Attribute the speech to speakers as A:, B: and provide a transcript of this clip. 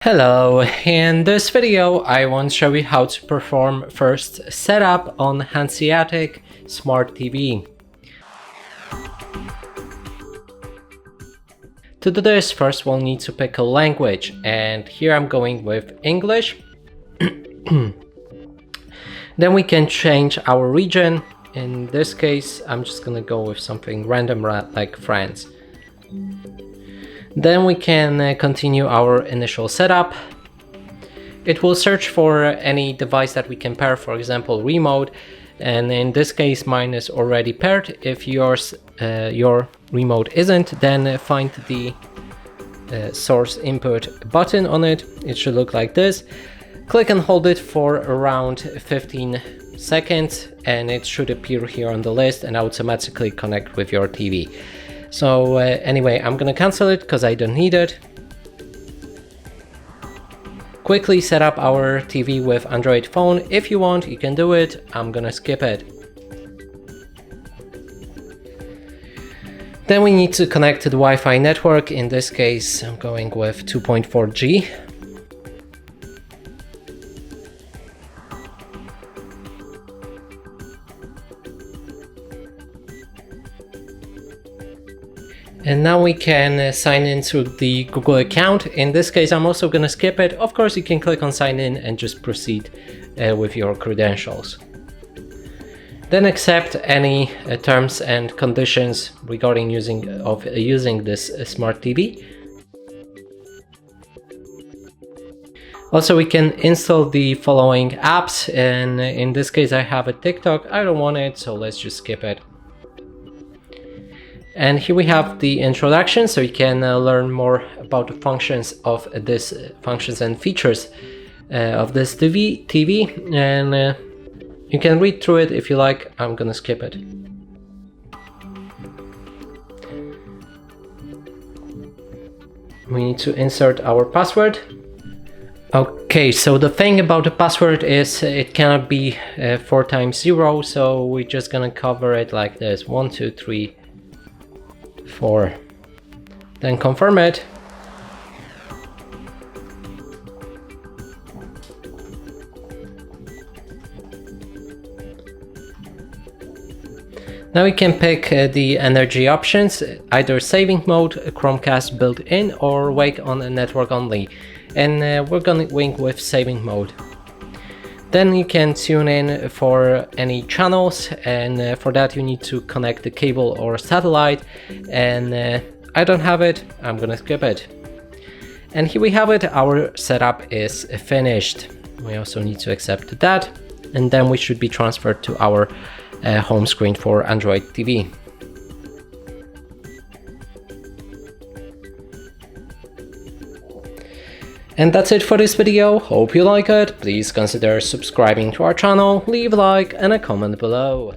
A: Hello, in this video I want to show you how to perform first setup on Hanseatic Smart TV. To do this, first we'll need to pick a language, and here I'm going with English. Then we can change our region. In this case I'm just gonna go with something random like France. Then we can continue our initial setup. It will search for any device that we can pair, for example remote, and in this case mine is already paired. If your remote isn't, then find the source input button on it. It should look like this. Click and hold it for around 15 seconds and it should appear here on the list and automatically connect with your TV. So anyway, I'm gonna cancel it because I don't need it. Quickly set up our TV with Android phone. If you want, you can do it. I'm gonna skip it. Then we need to connect to the Wi-Fi network. In this case, I'm going with 2.4G. And now we can sign into the Google account. In this case, I'm also going to skip it. Of course, you can click on sign in and just proceed with your credentials. Then accept any terms and conditions regarding using this smart TV. Also, we can install the following apps, and in this case, I have a TikTok. I don't want it, so let's just skip it. And here we have the introduction, so you can learn more about the functions of this functions and features of this TV, and you can read through it if you like. I'm gonna skip it. We need to insert our password. Okay, so the thing about the password is it cannot be 4 times 0, so we're just gonna cover it like this: 1, 2, 3, 4. Then confirm it. Now we can pick the energy options, either saving mode, Chromecast built-in, or wake on a network only. And we're going with saving mode. Then you can tune in for any channels, and for that you need to connect the cable or satellite, and I don't have it. I'm gonna skip it. And here we have it. Our setup is finished. We also need to accept that, and then we should be transferred to our home screen for Android TV. And that's it for this video. Hope you like it. Please consider subscribing to our channel, leave a like and a comment below.